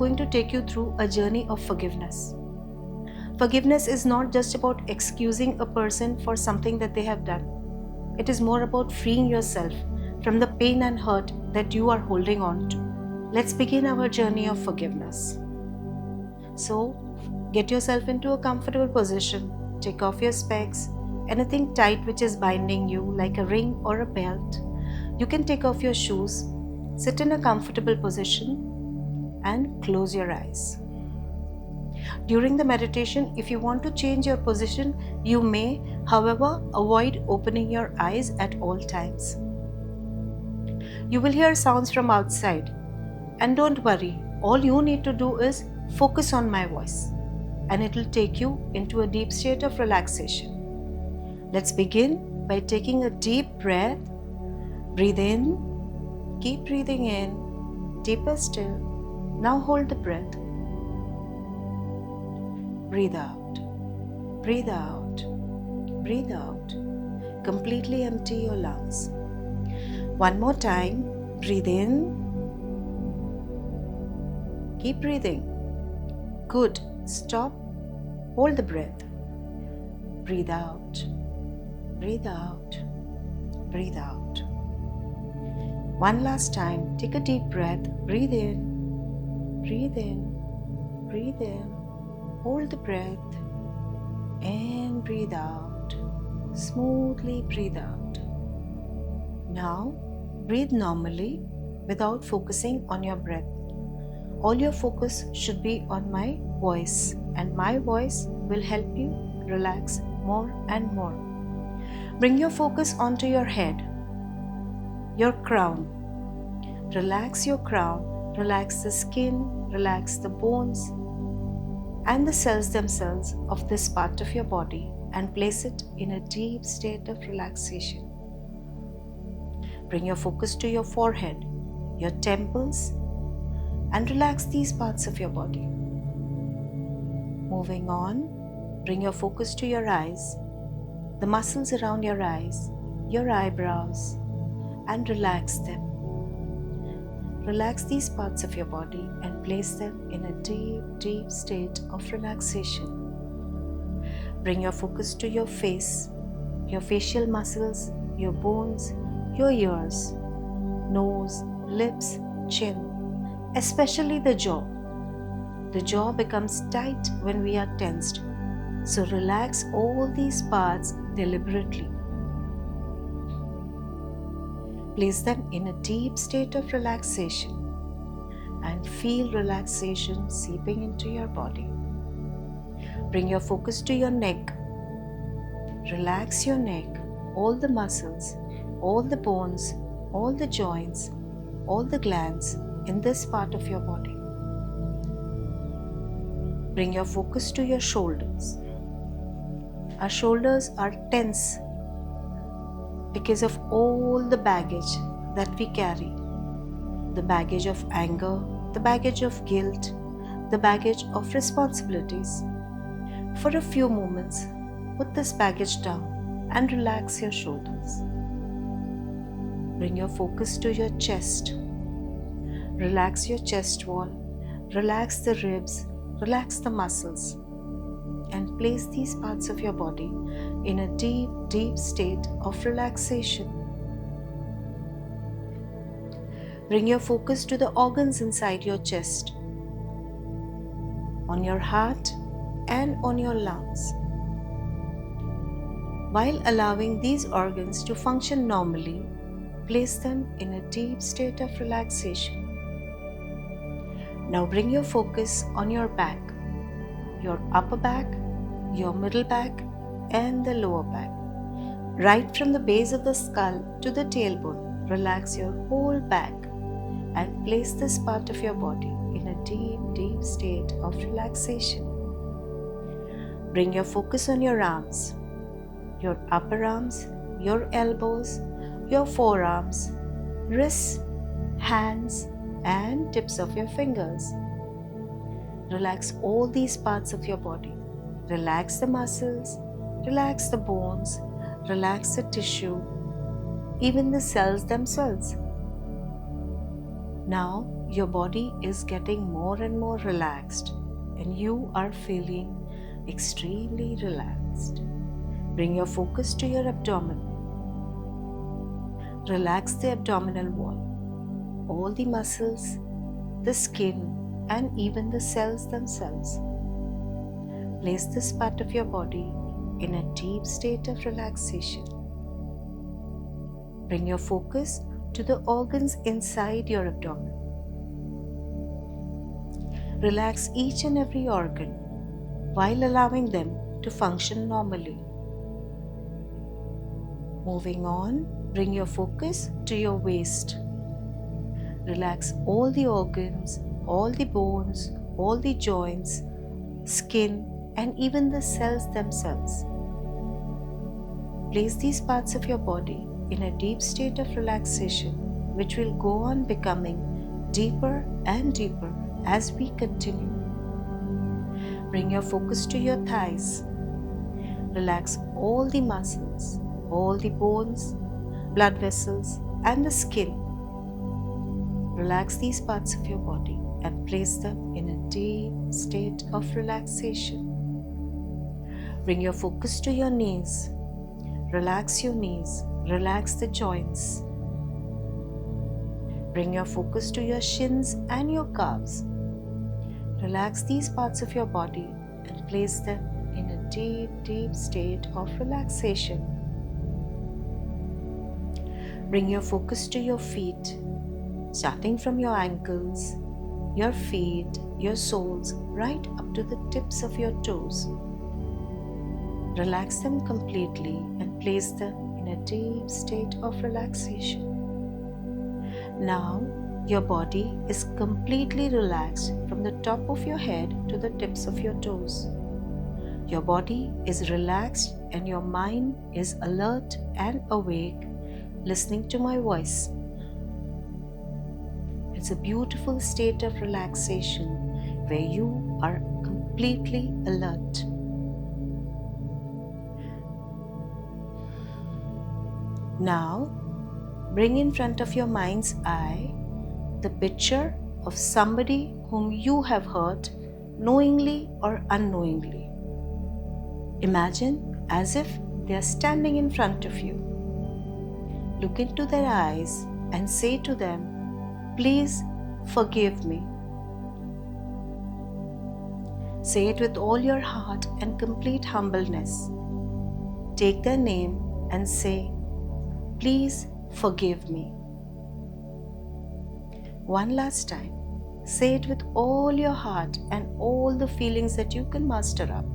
going to take you through a journey of forgiveness. Forgiveness is not just about excusing a person for something that they have done. It is more about freeing yourself from the pain and hurt that you are holding on to. Let's begin our journey of forgiveness. So, get yourself into a comfortable position, take off your specs, anything tight which is binding you like a ring or a belt. You can take off your shoes, sit in a comfortable position and close your eyes. During the meditation, if you want to change your position, you may, however, avoid opening your eyes at all times. You will hear sounds from outside, and don't worry, all you need to do is focus on my voice, and it will take you into a deep state of relaxation. Let's begin by taking a deep breath. Breathe in, keep breathing in, deeper still. Now hold the breath. Breathe out, breathe out, breathe out. Completely empty your lungs. One more time. Breathe in. Keep breathing. Good. Stop. Hold the breath. Breathe out, breathe out, breathe out. One last time. Take a deep breath. Breathe in, breathe in, breathe in. Hold the breath and breathe out. Smoothly breathe out. Now, breathe normally without focusing on your breath. All your focus should be on my voice, and my voice will help you relax more and more. Bring your focus onto your head, your crown. Relax your crown, relax the skin, relax the bones, and the cells themselves of this part of your body, and place it in a deep state of relaxation. Bring your focus to your forehead, your temples, and relax these parts of your body. Moving on, bring your focus to your eyes, the muscles around your eyes, your eyebrows, and relax them. Relax these parts of your body and place them in a deep, deep state of relaxation. Bring your focus to your face, your facial muscles, your bones, your ears, nose, lips, chin, especially the jaw. The jaw becomes tight when we are tensed, so relax all these parts deliberately. Place them in a deep state of relaxation and feel relaxation seeping into your body. Bring your focus to your neck. Relax your neck, all the muscles, all the bones, all the joints, all the glands in this part of your body. Bring your focus to your shoulders. Our shoulders are tense because of all the baggage that we carry. The baggage of anger, the baggage of guilt, the baggage of responsibilities. For a few moments, put this baggage down and relax your shoulders. Bring your focus to your chest. Relax your chest wall, relax the ribs, relax the muscles, and place these parts of your body in a deep, deep state of relaxation. Bring your focus to the organs inside your chest, on your heart and on your lungs. While allowing these organs to function normally, place them in a deep state of relaxation. Now bring your focus on your back, your upper back, your middle back, and the lower back. Right from the base of the skull to the tailbone, relax your whole back and place this part of your body in a deep, deep state of relaxation. Bring your focus on your arms, your upper arms, your elbows, your forearms, wrists, hands, and tips of your fingers. Relax all these parts of your body. Relax the muscles, relax the bones, relax the tissue, even the cells themselves. Now your body is getting more and more relaxed and you are feeling extremely relaxed. Bring your focus to your abdomen. Relax the abdominal wall, all the muscles, the skin, and even the cells themselves. Place this part of your body in a deep state of relaxation. Bring your focus to the organs inside your abdomen. Relax each and every organ while allowing them to function normally. Moving on, bring your focus to your waist. Relax all the organs, all the bones, all the joints, skin, and even the cells themselves. Place these parts of your body in a deep state of relaxation, which will go on becoming deeper and deeper as we continue. Bring your focus to your thighs. Relax all the muscles, all the bones, blood vessels, and the skin. Relax these parts of your body and place them in a deep state of relaxation. Bring your focus to your knees. Relax your knees. Relax the joints. Bring your focus to your shins and your calves. Relax these parts of your body and place them in a deep, deep state of relaxation. Bring your focus to your feet, starting from your ankles, your feet, your soles, right up to the tips of your toes. Relax them completely and place them in a deep state of relaxation. Now, your body is completely relaxed from the top of your head to the tips of your toes. Your body is relaxed and your mind is alert and awake, listening to my voice. It's a beautiful state of relaxation where you are completely alert. Now, bring in front of your mind's eye the picture of somebody whom you have hurt knowingly or unknowingly. Imagine as if they are standing in front of you. Look into their eyes and say to them, "Please forgive me." Say it with all your heart and complete humbleness. Take their name and say, "Please forgive me." One last time, say it with all your heart and all the feelings that you can muster up.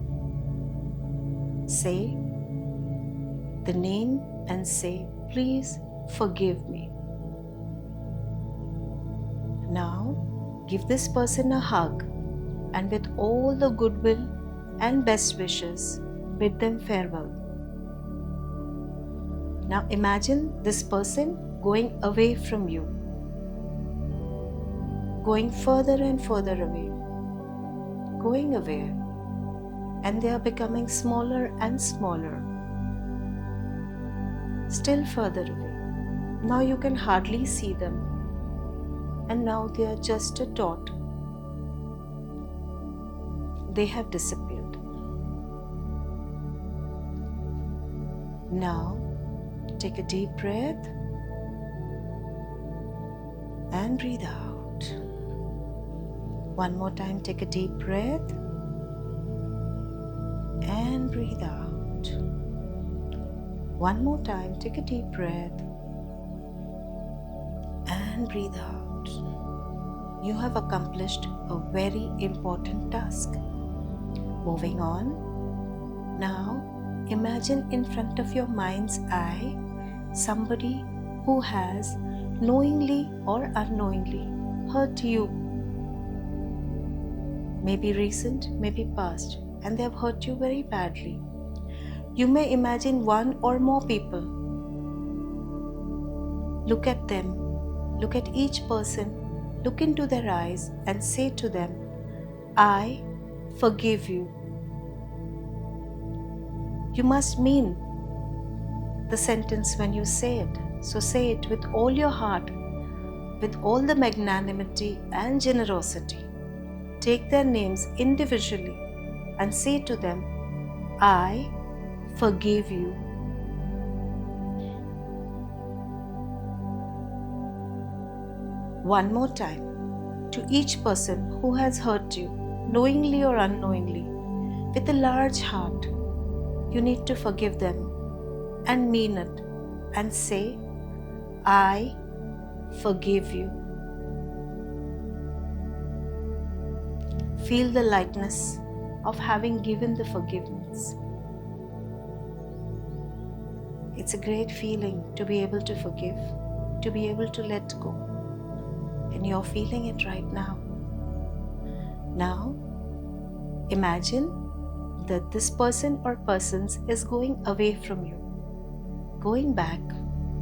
Say the name and say, "Please forgive me." Now, give this person a hug and with all the goodwill and best wishes, bid them farewell. Now imagine this person going away from you, going further and further away, going away, and they are becoming smaller and smaller, still further away. Now you can hardly see them, and now they are just a dot. They have disappeared. Now, take a deep breath and breathe out. One more time, take a deep breath and breathe out. One more time, take a deep breath and breathe out. You have accomplished a very important task. Moving on. Now, imagine in front of your mind's eye somebody who has knowingly or unknowingly hurt you. Maybe recent, maybe past, and they have hurt you very badly. You may imagine one or more people. Look at them, look at each person, look into their eyes and say to them, "I forgive you." You must mean the sentence when you say it. So say it with all your heart. with all the magnanimity and generosity. Take their names individually and say to them, I forgive you. One more time, to each person who has hurt you, knowingly or unknowingly, with a large heart, you need to forgive them and mean it and say, I forgive you. Feel the lightness of having given the forgiveness. It's a great feeling to be able to forgive, to be able to let go. And you're feeling it right now. Now, imagine that this person or persons is going away from you. Going back,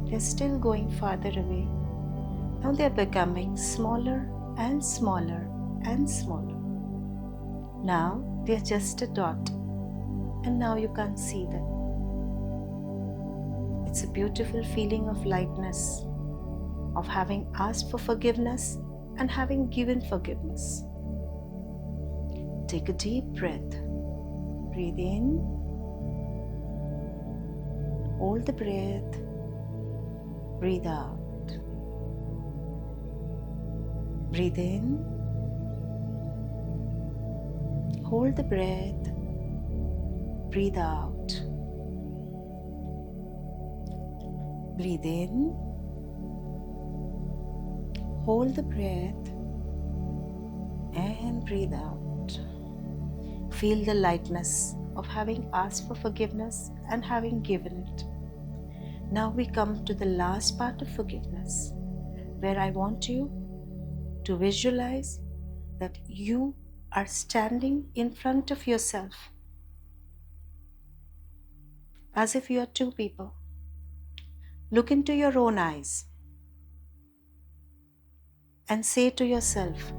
they're still going farther away. Now they're becoming smaller and smaller and smaller. Now they're just a dot, and now you can't see them. It's a beautiful feeling of lightness, of having asked for forgiveness and having given forgiveness. Take a deep breath. Breathe in. Hold the breath. Breathe out. Breathe in. Hold the breath. Breathe out. Breathe in. Hold the breath and breathe out. Feel the lightness of having asked for forgiveness and having given it. Now we come to the last part of forgiveness, where I want you to visualize that you are standing in front of yourself as if you are two people. Look into your own eyes and say to yourself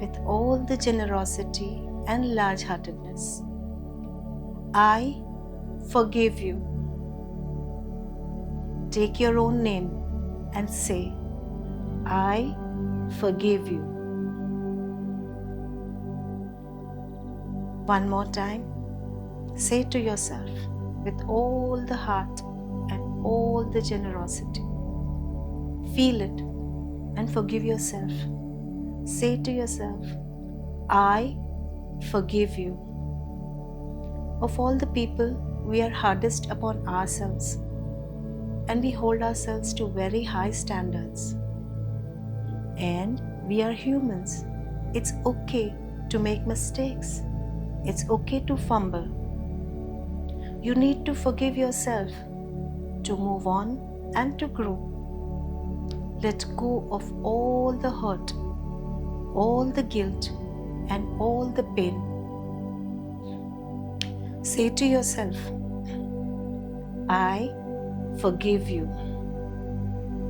with all the generosity and large-heartedness, I forgive you. Take your own name and say, I forgive you. One more time, say to yourself with all the heart and all the generosity. Feel it and forgive yourself. Say to yourself, I forgive you. Of all the people, we are hardest upon ourselves, and we hold ourselves to very high standards. And we are humans. It's okay to make mistakes. It's okay to fumble. You need to forgive yourself to move on and to grow. Let go of all the hurt, all the guilt, and all the pain. Say to yourself, I forgive you.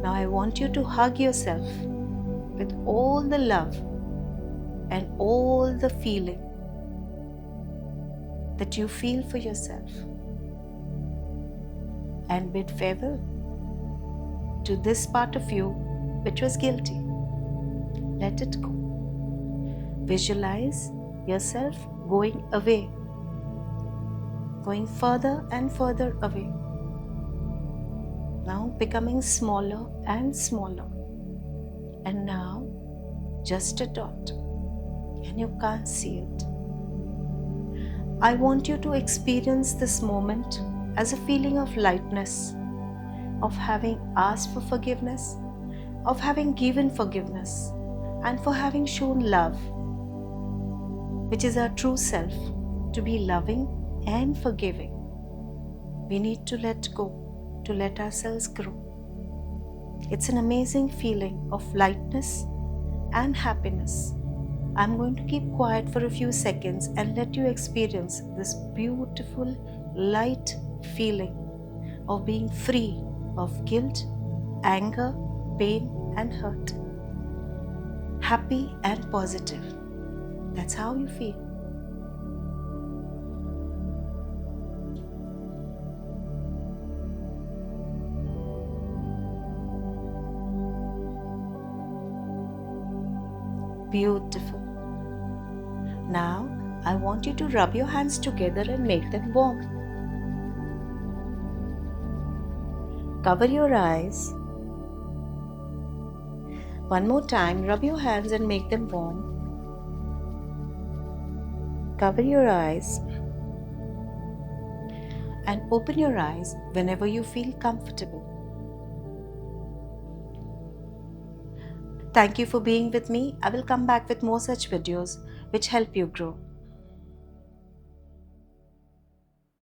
Now I want you to hug yourself with all the love and all the feeling that you feel for yourself, and bid farewell to this part of you which was guilty. Let it go. Visualize yourself going away, going further and further away. Now becoming smaller and smaller. And now just a dot, and you can't see it. I want you to experience this moment as a feeling of lightness, of having asked for forgiveness, of having given forgiveness, and for having shown love, which is our true self, to be loving and forgiving. We need to let go, to let ourselves grow. It's an amazing feeling of lightness and happiness. I'm going to keep quiet for a few seconds and let you experience this beautiful, light feeling of being free of guilt, anger, pain, and hurt. Happy and positive. That's how you feel. Beautiful. Now, I want you to rub your hands together and make them warm. Cover your eyes. One more time, rub your hands and make them warm. Cover your eyes and open your eyes whenever you feel comfortable. Thank you for being with me. I will come back with more such videos which help you grow.